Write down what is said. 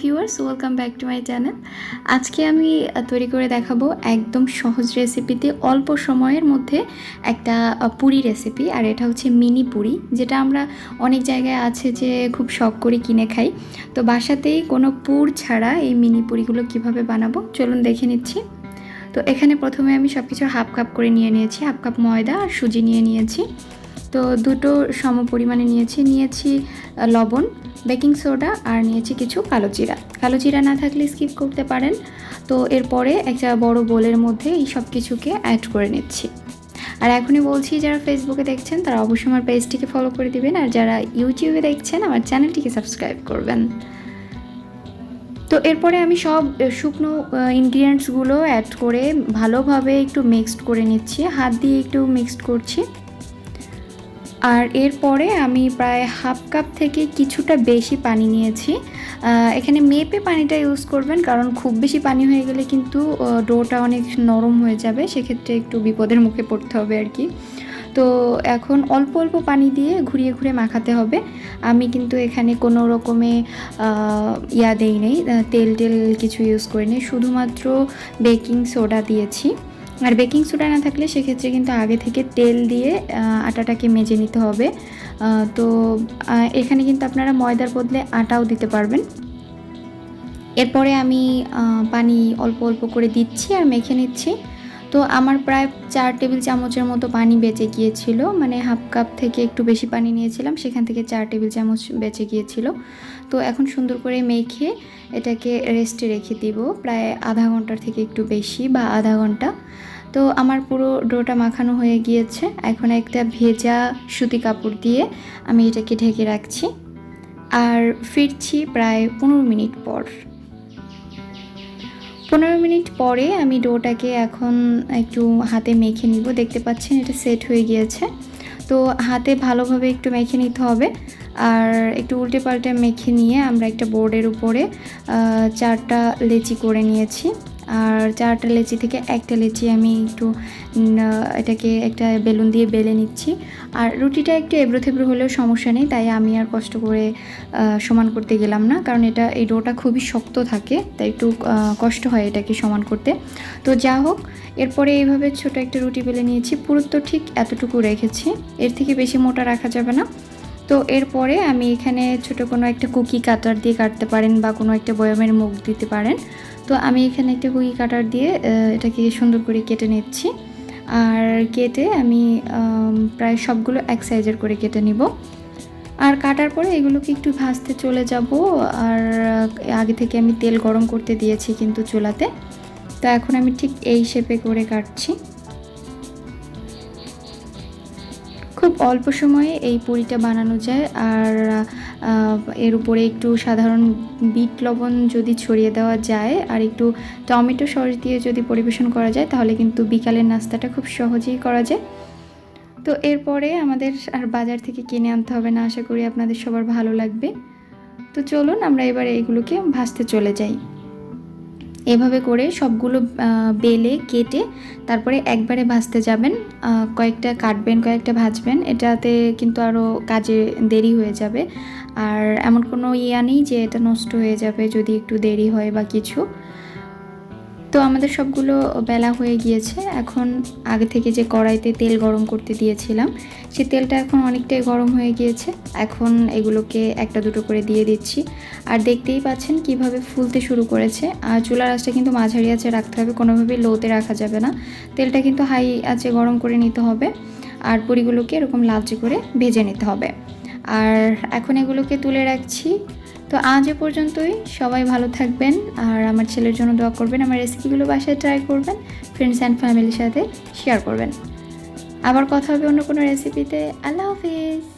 Viewers, welcome back to my channel. আজকে আমি তৈরি করে দেখাবো একদম সহজ রেসিপিতে অল্প সময়ের মধ্যে একটা পুরি রেসিপি। আর এটা হচ্ছে মিনি পুরি, যেটা আমরা অনেক জায়গায় আছে যে খুব শখ করে কিনে খাই। তো বাসাতেই কোনো পুর ছাড়া এই মিনি পুরিগুলো কিভাবে বানাবো চলুন দেখে নিচ্ছি। তো এখানে প্রথমে আমি সব কিছু হাফ কাপ করে নিয়েছি। হাফ কাপ ময়দা আর সুজি নিয়েছি। তো দুটো সম পরিমাণে নিয়েছি লবণ, বেকিং সোডা আর নিয়েছি কিছু কালো জিরা না থাকলে স্কিপ করতে পারেন। তো এরপরে একটা বড় বোলের মধ্যে এই সব কিছুকে অ্যাড করে নিচ্ছি। আর এখনই বলছি, যারা ফেসবুকে দেখছেন তারা অবশ্যই আমার পেজটিকে ফলো করে দিবেন, আর যারা ইউটিউবে দেখছেন আমার চ্যানেলটিকে সাবস্ক্রাইব করবেন। তো এরপরে আমি সব শুকনো ইনগ্রিডিয়েন্টসগুলো অ্যাড করে ভালোভাবে একটু মিক্সড করে নিচ্ছি, হাত দিয়ে একটু মিক্সড করছি। আর এরপরে আমি প্রায় হাফ কাপ থেকে কিছুটা বেশি পানি নিয়েছি। এখানে মেপে পানিটা ইউজ করবেন, কারণ খুব বেশি পানি হয়ে গেলে কিন্তু ডোটা অনেক নরম হয়ে যাবে, সেক্ষেত্রে একটু বিপদের মুখে পড়তে হবে আর কি। তো এখন অল্প অল্প পানি দিয়ে ঘুরিয়ে ঘুরিয়ে মাখাতে হবে। আমি কিন্তু এখানে কোনো রকমে দেই নেই, তেল কিছু ইউজ করিনি, শুধুমাত্র বেকিং সোডা দিয়েছি। আর বেকিং সোডা না থাকলে সেক্ষেত্রে কিন্তু আগে থেকে তেল দিয়ে আটাটাকে মেজে নিতে হবে। তো এখানে কিন্তু আপনারা ময়দার বদলে আটাও দিতে পারবেন। এরপরে আমি পানি অল্প অল্প করে দিচ্ছি আর মেখে নিচ্ছি। তো আমার প্রায় 4 টেবিল চামচের মতো পানি বেঁচে গিয়েছিল, মানে হাফ কাপ থেকে একটু বেশি পানি নিয়েছিলাম, সেখান থেকে 4 টেবিল চামচ বেঁচে গিয়েছিল। তো এখন সুন্দর করে মেখে এটাকে রেস্টে রেখে দিব প্রায় আধা ঘন্টার থেকে একটু বেশি, বা আধা ঘন্টা। তো আমার পুরো ডোটা মাখানো হয়ে গিয়েছে। এখন একটা ভেজা সুতি কাপড় দিয়ে আমি এটাকে ঢেকে রাখছি, আর ফিরছি প্রায় 15 মিনিট পর। 15 মিনিট পরে আমি ডোটাকে এখন একটু হাতে মেখে নিব। দেখতে পাচ্ছেন এটা সেট হয়ে গিয়েছে। তো হাতে ভালোভাবে একটু মেখে নিতে হবে, আর একটু উল্টে পাল্টে মেখে নিয়ে আমরা একটা বোর্ডের উপরে 4টা লেচি করে নিয়েছি। আর 4টা লেচি থেকে একটা লেচি আমি একটু এটাকে একটা বেলুন দিয়ে বেলে নিচ্ছি। আর রুটিটা একটু এবড়ো থেবড়ো হলেও সমস্যা নেই, তাই আমি আর কষ্ট করে সমান করতে গেলাম না, কারণ এই ডোটা খুবই শক্ত থাকে, তাই একটু কষ্ট হয় এটাকে সমান করতে। তো যা হোক, এরপরে এইভাবে ছোট একটা রুটি বেলে নিয়েছি। পুরুত্ব ঠিক এতটুকু রেখেছি, এর থেকে বেশি মোটা রাখা যাবে না। তো এরপরে আমি এখানে ছোট কোনো একটা কুকি কাটার দিয়ে কাটতে পারেন, বা কোনো একটা বয়ামের মুখ দিতে পারেন। তো আমি এখানে একটা কুকি কাটার দিয়ে এটাকে সুন্দর করে কেটে নিচ্ছি। আর কেটে আমি প্রায় সবগুলো এক সাইজের করে কেটে নিব। আর কাটার পরে এগুলোকে একটু ভাজতে চলে যাব। আর আগে থেকে আমি তেল গরম করতে দিয়েছি কিন্তু চুলাতে। তো এখন আমি ঠিক এই শেপে করে কাটছি। খুব অল্প সময়ে এই পুরিটা বানানো যায়। আর এর উপরে একটু সাধারণ বিট লবণ যদি ছড়িয়ে দেওয়া যায়, আর একটু টমেটো সস দিয়ে যদি পরিবেশন করা যায়, তাহলে কিন্তু বিকালের নাস্তাটা খুব সহজেই করা যায়। তো এরপরে আমাদের আর বাজার থেকে কিনে আনতে হবে না, আশা করি আপনাদের সবার ভালো লাগবে। তো চলুন আমরা এবারে এগুলোকে ভাজতে চলে যাই। এভাবে করে সবগুলো বেলে কেটে তারপরে একবারে ভাজতে যাবেন। কয়েকটা কাটবেন, কয়েকটা ভাজবেন, এটাতে কিন্তু আরও কাজে দেরি হয়ে যাবে। আর এমন কোনো নেই যে এটা নষ্ট হয়ে যাবে যদি একটু দেরি হয় বা কিছু। তো আমাদের সবগুলো বেলা হয়ে গিয়েছে। এখন আগে থেকে যে কড়াইতে তেল গরম করতে দিয়েছিলাম, সেই তেলটা এখন অনেকটাই গরম হয়ে গিয়েছে। এখন এগুলোকে একটা দুটো করে দিয়ে দিচ্ছি। আর দেখতেই পাচ্ছেন কিভাবে ফুলতে শুরু করেছে। আর চুলার আঁচটা কিন্তু মাঝারি আঁচে রাখতে হবে, কোনোভাবেই লোতে রাখা যাবে না। তেলটা কিন্তু হাই আঁচে গরম করে নিতে হবে, আর পুরিগুলোকে এরকম লালচে করে ভেজে নিতে হবে। আর এখন এগুলোকে তুলে রাখছি। তো আজ এ পর্যন্তই। সবাই ভালো থাকবেন, আর আমার ছেলের জন্য দোয়া করবেন। আমার রেসিপিগুলো বাসায় ট্রাই করবেন, ফ্রেন্ডস অ্যান্ড ফ্যামিলির সাথে শেয়ার করবেন। আবার কথা হবে অন্য কোনো রেসিপিতে। আল্লাহ হাফিজ।